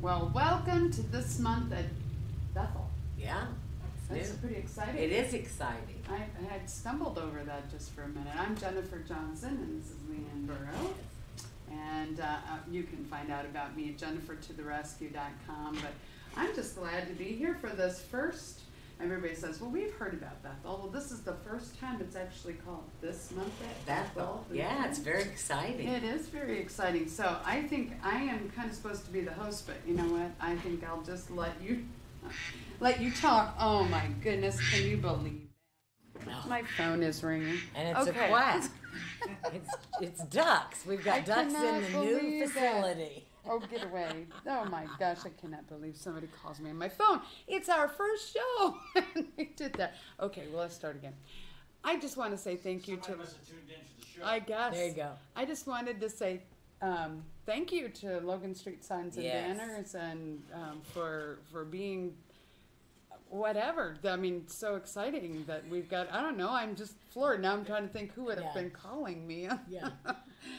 Well, welcome to this month at Bethel. Yeah. That's pretty exciting. It is exciting. I had stumbled over that just for a minute. I'm Jennifer Johnson, and this is Leanne Burrow. And you can find out about me at jennifertotherescue.com. But I'm just glad to be here for this first. Everybody says, well, we've heard about Bethel. Well, this is the first time it's actually called this month at Bethel. Yeah, it's very exciting. It is very exciting. So I think I am kind of supposed to be the host, but you know what? I think I'll just let you talk. Oh my goodness, can you believe that? My phone is ringing. And it's a quack. it's ducks. We've got ducks in the new facility. Oh, get away. Oh my gosh, I cannot believe somebody calls me on my phone. It's our first show. They did that. Okay, well, let's start again. I just want to say thank you to... I guess. There you go. I just wanted to say thank you to Logan Street Signs and Banners and for being... whatever. I mean, so exciting that we've got, I don't know, I'm just floored. Now I'm trying to think who would have been calling me. Yeah.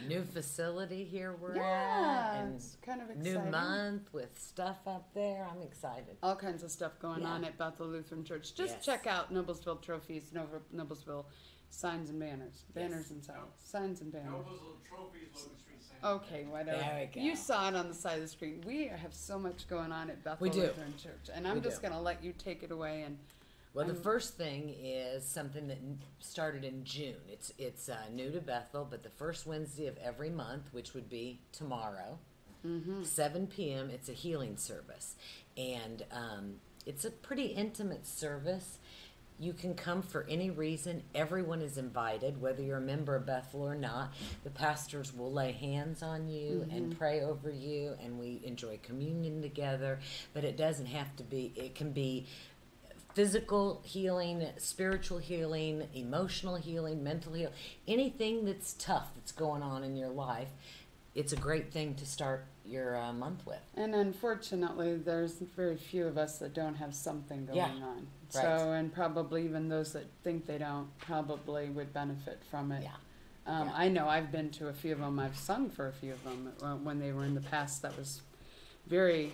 New facility here we're at. And it's kind of exciting. New month with stuff up there. I'm excited. All kinds of stuff going on at Bethel Lutheran Church. Just check out Noblesville Trophies, Noblesville Signs and Banners. Banners and signs. Signs and banners. Noblesville Trophies, Logan Street Signs. Okay, whatever. There we go. You saw it on the side of the screen. We have so much going on at Bethel Lutheran Church. And I'm just going to let you take it away. And well, the first thing is something that started in June. It's new to Bethel, but the first Wednesday of every month, which would be tomorrow, 7 p.m., it's a healing service. And it's a pretty intimate service. You can come for any reason. Everyone is invited, whether you're a member of Bethel or not. The pastors will lay hands on you and pray over you, and we enjoy communion together. But it doesn't have to be, it can be physical healing, spiritual healing, emotional healing, mental healing, anything that's tough that's going on in your life. It's a great thing to start your month with. And unfortunately, there's very few of us that don't have something going on. Right. So, and probably even those that think they don't probably would benefit from it. I know I've been to a few of them. I've sung for a few of them when they were in the past. That was very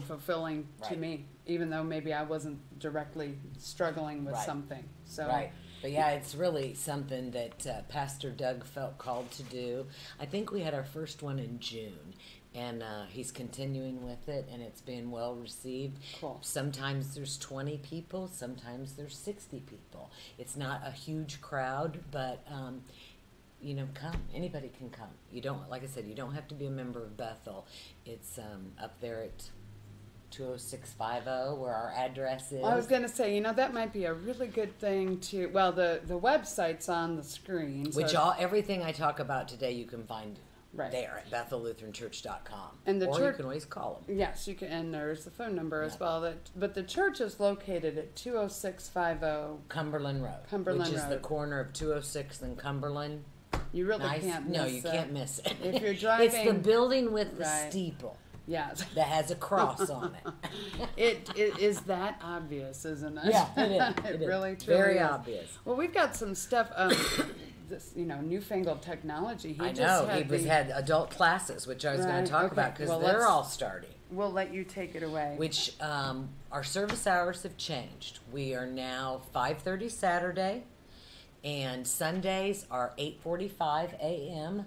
fulfilling to me, even though maybe I wasn't directly struggling with something. So. Right. But yeah, it's really something that Pastor Doug felt called to do. I think we had our first one in June, and he's continuing with it, and it's been well received. Cool. Sometimes there's 20 people, sometimes there's 60 people. It's not a huge crowd, but you know, come. Anybody can come. You don't, like I said, you don't have to be a member of Bethel. It's up there at 20650, where our address is. I was going to say, you know, that might be a really good thing to, well, the website's on the screen. Which everything I talk about today you can find there at BethelLutheranChurch.com. And the or church, you can always call them. Yes, you can, and there's the phone number as well. But the church is located at 20650 Cumberland Road. Which is the corner of 206 and Cumberland. You really can't miss it. No, you can't miss it. If you're driving... It's the building with the steeple. Yes. That has a cross on it. It is that obvious, isn't it? Yeah, it is. It really, truly Very is. obvious. Well, we've got some stuff, this, you know, newfangled technology. He had adult classes, which I was going to talk about, because they're all starting. We'll let you take it away. Which, our service hours have changed. We are now 5:30 Saturday, and Sundays are 8:45 a.m.,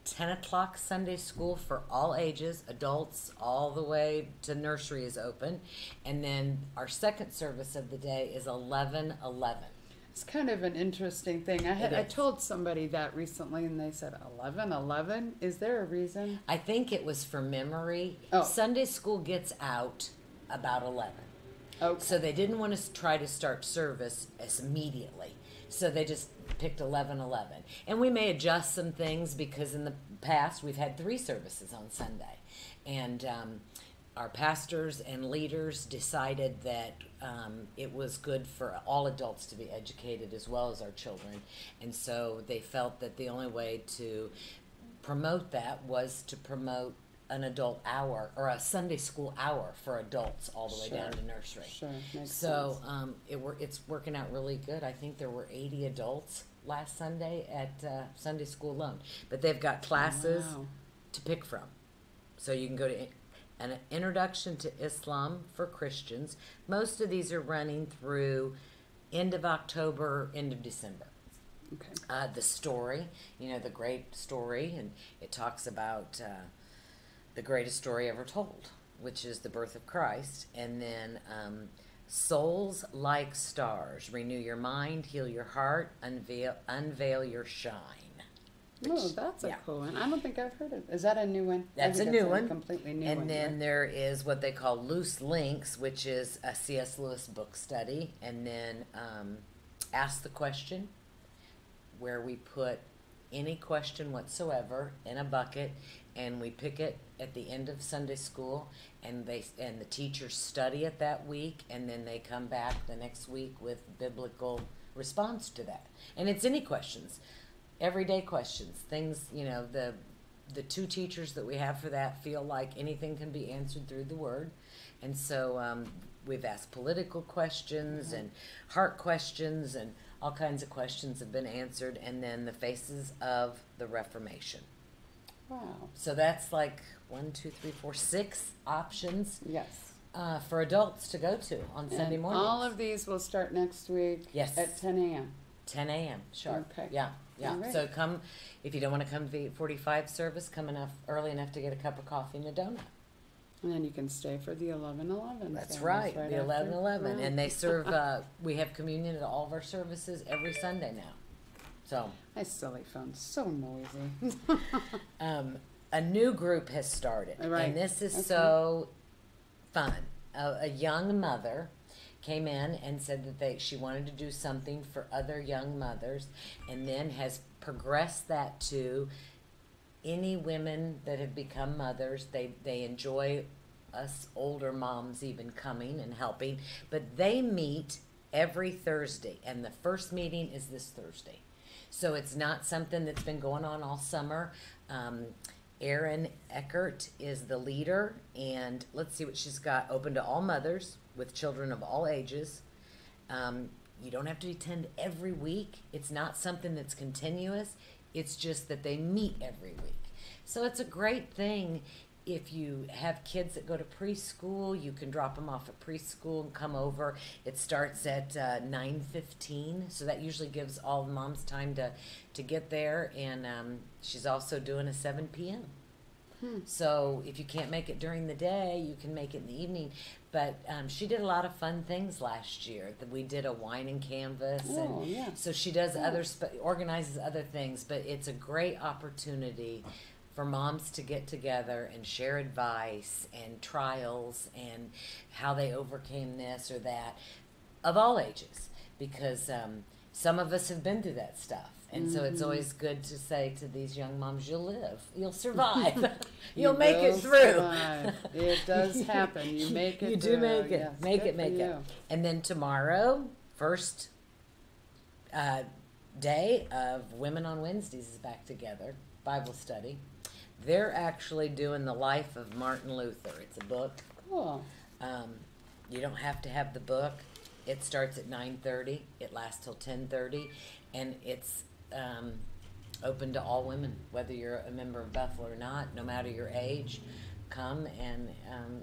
10 o'clock Sunday school for all ages, adults all the way to nursery is open. And then our second service of the day is 11:11. It's kind of an interesting thing. I told somebody that recently, and they said, 11:11? Is there a reason? I think it was for memory. Oh. Sunday school gets out about 11. Okay. So they didn't want to try to start service immediately. So they just picked 11:11. And we may adjust some things, because in the past we've had 3 services on Sunday. And our pastors and leaders decided that it was good for all adults to be educated as well as our children. And so they felt that the only way to promote that was to promote an adult hour, or a Sunday school hour for adults all the way down to nursery. Sure, makes sense. It's working out really good. I think there were 80 adults last Sunday at Sunday school alone. But they've got classes to pick from. So you can go to an introduction to Islam for Christians. Most of these are running through end of October, end of December. Okay. The story, the great story, and it talks about the greatest story ever told, which is the birth of Christ. And then souls like stars, renew your mind, heal your heart, unveil your shine. Oh, that's a cool one. I don't think I've heard of it. Is that a new one? That's a new one. Completely new one. And then right? there is what they call Loose Links, which is a C.S. Lewis book study. And then Ask the Question, where we put any question whatsoever in a bucket, and we pick it at the end of Sunday school, and the teachers study it that week, and then they come back the next week with biblical response to that. And it's any questions. Everyday questions, things, the two teachers that we have for that feel like anything can be answered through the Word. And so we've asked political questions and heart questions, and all kinds of questions have been answered. And then the Faces of the Reformation. Wow. So that's like 6 options. Yes. For adults to go to on Sunday mornings. All of these will start next week. Yes. At 10 a.m. 10 a.m. sharp. Okay. Yeah. Right. So come, if you don't want to come to the 8:45 service, come early enough to get a cup of coffee and a donut. And then you can stay for the 11:11. That's right, the 11:11, Right. and they serve. We have communion at all of our services every Sunday now. So My silly phone's so noisy. a new group has started, Right. and this is Okay. so fun. A young mother came in and said that she wanted to do something for other young mothers, and then has progressed that to any women that have become mothers. They enjoy us older moms even coming and helping, but they meet every Thursday, and the first meeting is this Thursday. So it's not something that's been going on all summer. Erin Eckert is the leader, and let's see what she's got. Open to all mothers with children of all ages. You don't have to attend every week. It's not something that's continuous. It's just that they meet every week. So it's a great thing. If you have kids that go to preschool, you can drop them off at preschool and come over. It starts at 9:15, so that usually gives all the moms time to get there. And she's also doing a 7 p.m. So if you can't make it during the day, you can make it in the evening. But she did a lot of fun things last year. We did a wine and canvas, Oh, and yeah. so she does organizes other things. But it's a great opportunity for moms to get together and share advice and trials and how they overcame this or that, of all ages, because some of us have been through that stuff. And so it's always good to say to these young moms, you'll live, you'll survive, you'll make it will through. survive. It does happen. You make it You through. do make it, Yes, make good it, for make it. you. And then tomorrow, first day of Women on Wednesdays is back together, Bible study. They're actually doing the life of Martin Luther. It's a book. Cool. You don't have to have the book. It starts at 9:30. It lasts till 10:30, and it's open to all women, whether you're a member of Bethel or not, no matter your age. Come and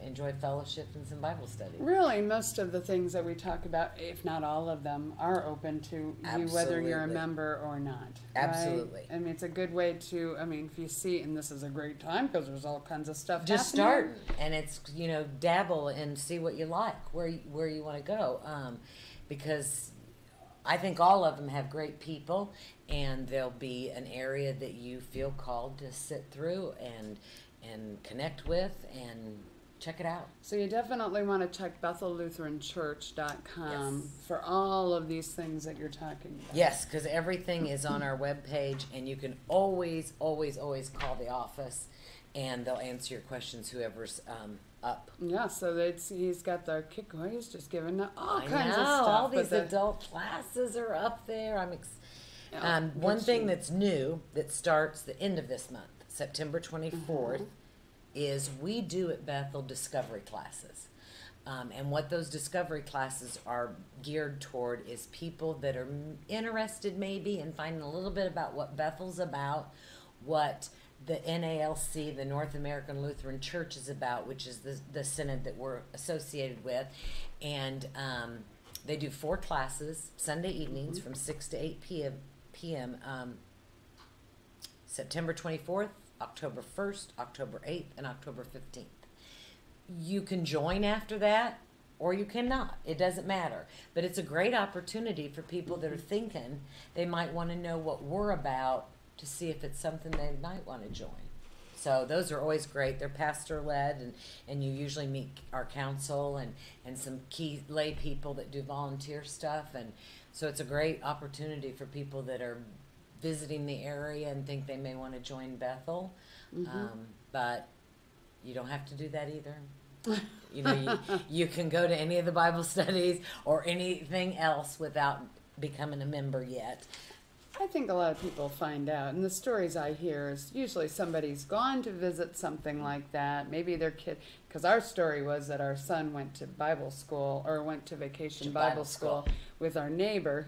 enjoy fellowship and some Bible study. Really, most of the things that we talk about, if not all of them, are open to you, whether you're a Absolutely. member or not. right? Absolutely. I mean, it's a good way to, if you see, and this is a great time because there's all kinds of stuff Just happening. start, and it's dabble and see what you like, where you want to go, because I think all of them have great people, and there'll be an area that you feel called to sit through and connect with and check it out. So you definitely want to check BethelLutheranChurch.com Yes. for all of these things that you're talking about. Yes, because everything is on our webpage, and you can always, always, always call the office, and they'll answer your questions, whoever's up. Yeah, so he's got the kick. He's just giving all I kinds know, of stuff. all but these the- adult classes are up there. Yeah, One good thing shit. that's new that starts the end of this month, September 24th, is we do at Bethel discovery classes. And what those discovery classes are geared toward is people that are interested maybe in finding a little bit about what Bethel's about, what the NALC, the North American Lutheran Church, is about, which is the synod that we're associated with. And they do 4 classes, Sunday evenings from 6 to 8 p.m. September 24th, October 1st, October 8th, and October 15th. You can join after that, or you cannot. It doesn't matter. But it's a great opportunity for people that are thinking they might want to know what we're about to see if it's something they might want to join. So those are always great. They're pastor-led, and you usually meet our council and some key lay people that do volunteer stuff. And so it's a great opportunity for people that are visiting the area and think they may want to join Bethel. But you don't have to do that either. You know, you can go to any of the Bible studies or anything else without becoming a member yet. I think a lot of people find out, and the stories I hear is usually somebody's gone to visit something like that. Maybe their kid, because our story was that our son went to Bible school, or went to vacation Bible school with our neighbor,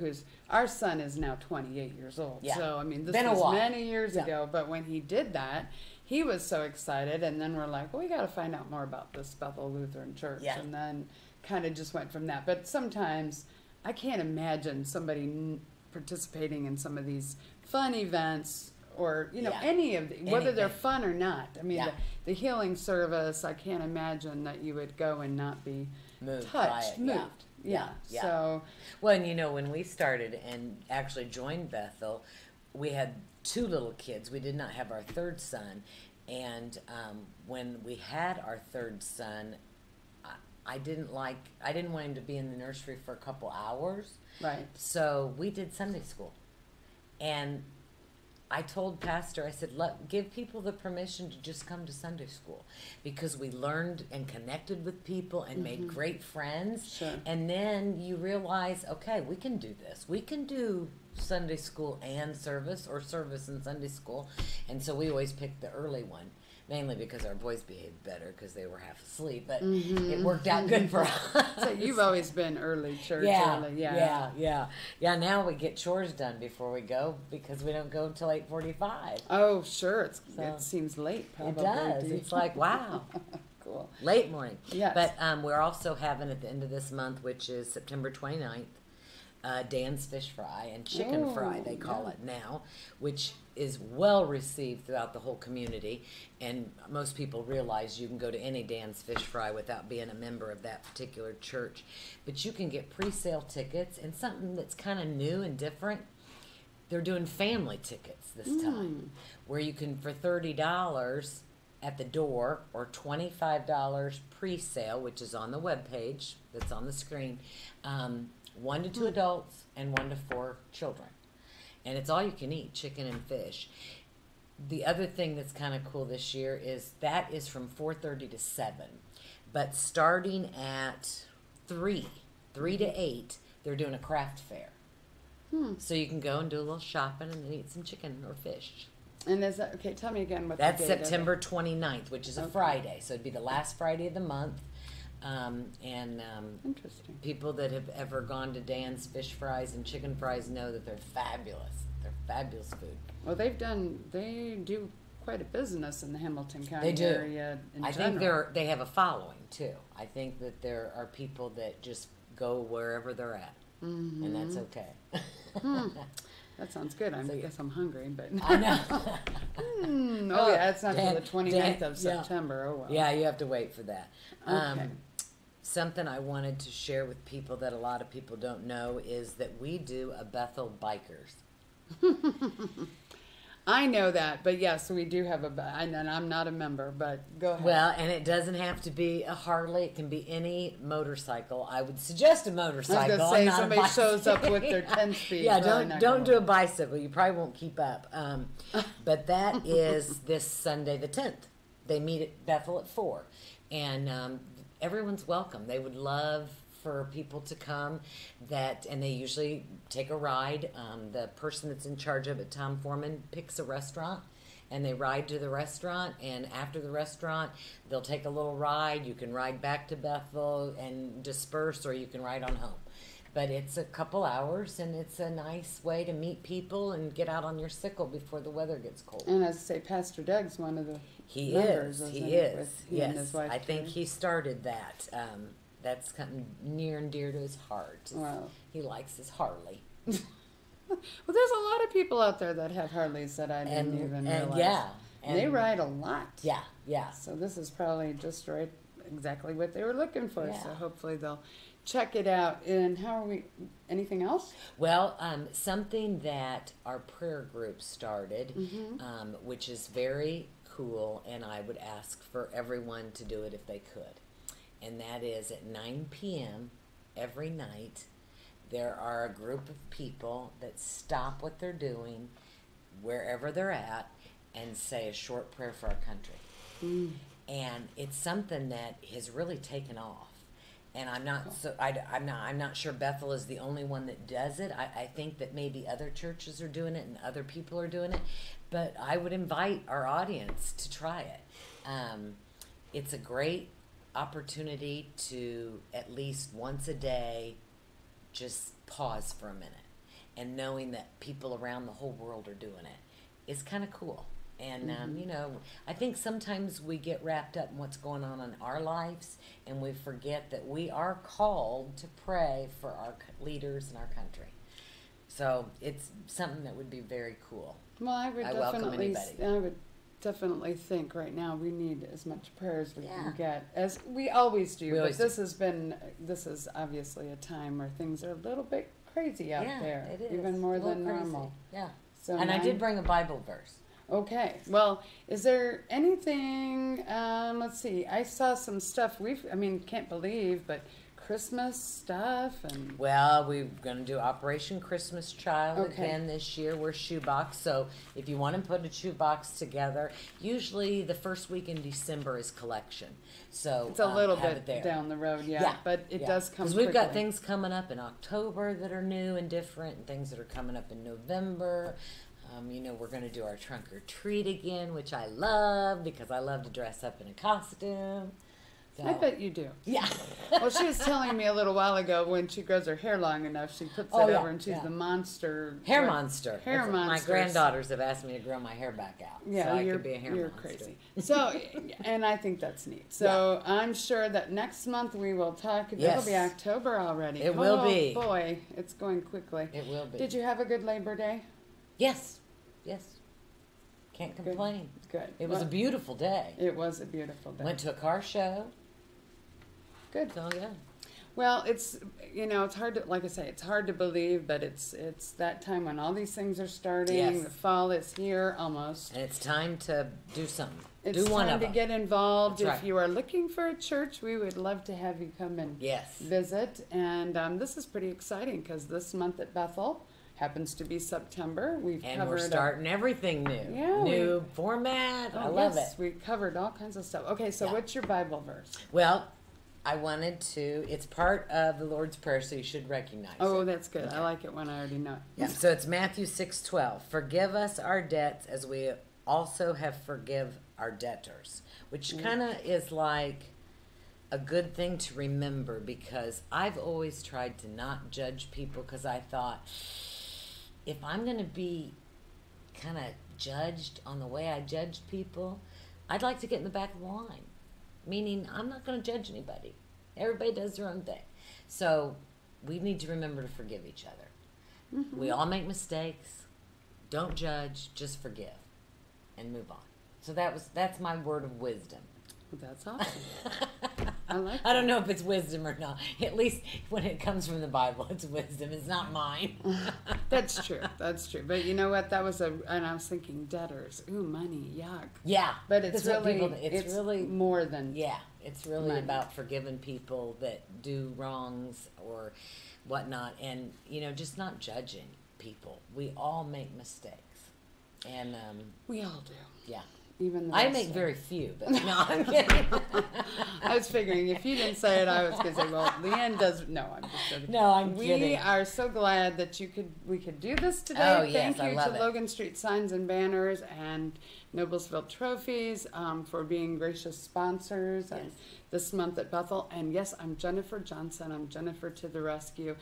our son is now 28 years old. Yeah. So, I mean, this Been a was while. many years ago, but when he did that, he was so excited, and then we're like, well, we got to find out more about this Bethel Lutheran Church, Yeah. and then kind of just went from that. But sometimes I can't imagine somebody participating in some of these fun events, or any of whether they're fun or not. I mean, the healing service, I can't imagine that you would go and not be Moved touched, by it. moved. Yeah. So, well, and when we started and actually joined Bethel, we had 2 little kids. We did not have our 3rd son, and when we had our 3rd son, I didn't want him to be in the nursery for a couple hours. right. So we did Sunday school. And I told Pastor, I said, give people the permission to just come to Sunday school, because we learned and connected with people and made great friends. Sure. And then you realize, okay, we can do this. We can do Sunday school and service, or service and Sunday school. And so we always picked the early one. Mainly because our boys behaved better because they were half asleep, but it worked out good for us. So you've always been early church. Yeah. Now we get chores done before we go, because we don't go until 8:45. Oh, sure. It So, seems late, probably. It does. It's like, wow. Cool. Late morning. Yes. But we're also having at the end of this month, which is September 29th, Dan's Fish Fry and Chicken Fry, they call it now, which is well received throughout the whole community. And most people realize you can go to any Dan's Fish Fry without being a member of that particular church. But you can get pre-sale tickets, and something that's kind of new and different, they're doing family tickets this time, where you can, for $30 at the door, or $25 pre-sale, which is on the webpage that's on the screen, 1 to 2 adults and 1 to 4 children. And it's all you can eat, chicken and fish. The other thing that's kind of cool this year is that is from 4:30 to 7. But starting at 3 to 8, they're doing a craft fair. So you can go and do a little shopping and then eat some chicken or fish. And is that, okay, tell me again what That's the date is. September 29th, which is a Friday. So it'd be the last Friday of the month. Interesting. People that have ever gone to Dan's Fish Fries and Chicken Fries know that they're fabulous. They're fabulous food. Well, they do quite a business in the Hamilton County They do. area in I general. think they have a following too. I think that there are people that just go wherever they're at, and that's okay. That sounds good. I guess I'm hungry, but I know. It's not till the 29th of yeah. September. Oh, well. Yeah, you have to wait for that. Okay. Something I wanted to share with people that a lot of people don't know is that we do a Bethel Bikers. I know that, but yes, we do have and I'm not a member, but go ahead. Well, and it doesn't have to be a Harley. It can be any motorcycle. I would suggest a motorcycle. I was going to say, not a somebody bicycle. shows up with their 10-speed. Yeah, probably not don't gonna do a work. bicycle. You probably won't keep up. But that is this Sunday the 10th. They meet at Bethel at 4. And everyone's welcome. They would love for people to come, and they usually take a ride. The person that's in charge of it, Tom Foreman, picks a restaurant, and they ride to the restaurant, and after the restaurant, they'll take a little ride. You can ride back to Bethel and disperse, or you can ride on home. But it's a couple hours, and it's a nice way to meet people and get out on your sickle before the weather gets cold. And as I say, Pastor Doug's one of the He members, is. isn't He it, is. with he and his Yes. wife I think Terry? he started that. That's something near and dear to his heart. Wow. He likes his Harley. Well, there's a lot of people out there that have Harleys that I didn't even realize. Yeah. And they ride a lot. Yeah, yeah. So this is probably just right, exactly what they were looking for. Yeah. So hopefully they'll check it out. And how are we? Anything else? Well, something that our prayer group started, Mm-hmm. which is very cool, and I would ask for everyone to do it if they could. And that is at 9 p.m. every night, there are a group of people that stop what they're doing, wherever they're at, and say a short prayer for our country. And it's something that has really taken off. And I'm not sure Bethel is the only one that does it. I think that maybe other churches are doing it and other people are doing it. But I would invite our audience to try it. It's a great opportunity to at least once a day just pause for a minute. And knowing that people around the whole world are doing it is kind of cool. And, you know, I think sometimes we get wrapped up in what's going on in our lives, and we forget that we are called to pray for our leaders and our country. So it's something that would be very cool. Well, I would welcome definitely. anybody. I would definitely think right now we need as much prayer as we Yeah. can get, as we always do. We But always this is obviously a time where things are a little bit crazy out Yeah, there, it is. even more A little than crazy. normal. Yeah. So And I nine- did bring a Bible verse. Okay. Well, is there anything? Let's see. I saw some stuff. Can't believe, but Christmas stuff and. Well, we're going to do Operation Christmas Child Okay. again this year. We're shoebox. So if you want to put a shoebox together, usually the first week in December is collection. So It's a little have it bit there. down the road, yeah, Yeah, but it does come. Because we've got quickly. things coming up in October that are new and different, and things that are coming up in November. We're going to do our trunk or treat again, which I love because I love to dress up in a costume. So, I bet you do. Yeah. Well, she was telling me a little while ago when she grows her hair long enough, she puts Oh, it yeah, over and she's yeah. the monster. Hair monster. Hair That's- My monsters. granddaughters have asked me to grow my hair back out. Yeah, so I you're, could be a hair you're monster. crazy. So, and I think that's neat. So I'm sure that next month we will talk. Yes. It'll be October already. It will Oh, be. Boy, it's going quickly. It will be. Did you have a good Labor Day? Yes. Yes. Can't complain. Good. It was a beautiful day. It was a beautiful day. Went to a car show. Good. So yeah. Well, it's it's hard to, like I say, it's hard to believe, but it's that time when all these things are starting. Yes. The fall is here almost. And it's time to do something. It's do one time of to them. get involved. That's If right. you are looking for a church, we would love to have you come and Yes. visit. And this is pretty exciting because this month at Bethel happens to be September. We've And covered we're starting everything new. Yeah, New format. I love it. We covered all kinds of stuff. Okay, so Yeah. what's your Bible verse? Well, I wanted to. It's part of the Lord's Prayer, so you should recognize Oh, it. that's good. I Okay. like it when I already know it. Yeah. So it's Matthew 6:12. Forgive us our debts as we also have forgive our debtors, which kind of is like a good thing to remember because I've always tried to not judge people because I thought if I'm going to be kind of judged on the way I judge people, I'd like to get in the back of the line. Meaning, I'm not going to judge anybody. Everybody does their own thing. So, we need to remember to forgive each other. We all make mistakes. Don't judge, just forgive. And move on. So that's my word of wisdom. That's awesome. I like I don't know if it's wisdom or not. At least when it comes from the Bible, it's wisdom. It's not mine. That's true. That's true. But you know what? That was and I was thinking debtors. Ooh, money, yuck. Yeah. But it's That's what really, people- it's really more than. Yeah, it's really Money. about forgiving people that do wrongs or whatnot, and just not judging people. We all make mistakes, and We all do. yeah, Even the I best make ones. very few, but no, I'm kidding. I was figuring if you didn't say it, I was going to say, well, Leanne does. No, I'm just joking. No, I'm We kidding. are so glad that we could do this today. Oh, yes, Thank I you love to it. Logan Street Signs and Banners and Noblesville Trophies for being gracious sponsors this month at Bethel. And yes, I'm Jennifer Johnson. I'm Jennifer to the Rescue.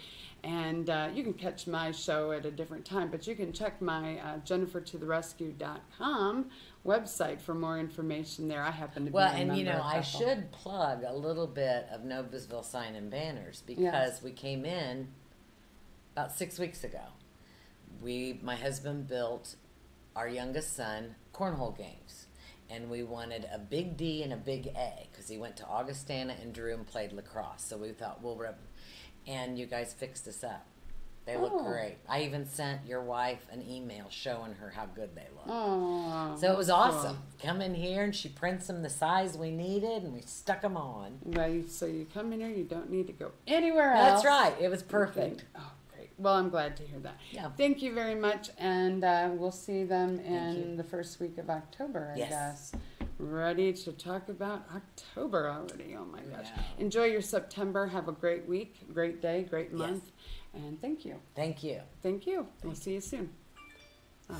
And you can catch my show at a different time, but you can check my jennifertotherescue.com website for more information there. I happen to be a Well, and member you know, of I Bethel. should plug a little bit of Noblesville Sign and Banners because Yes. we came in about 6 weeks ago. My husband built our youngest son cornhole games, and we wanted a big D and a big A because he went to Augustana and Drew and played lacrosse. So we thought and you guys fixed us up. They look great. I even sent your wife an email showing her how good they look. Oh, So it was awesome. Come in here and she prints them the size we needed, and we stuck them on. Right, so you come in here, you don't need to go anywhere else. That's right. It was perfect. Oh, great. Well, I'm glad to hear that. Yeah. Thank you very much, and we'll see them you. in the first week of October, I Yes. guess. Ready to talk about October already. Oh my gosh. Yeah. Enjoy your September. Have a great week, great day, great month. And thank you. Thank you. Thank you. We'll see you soon. Oh my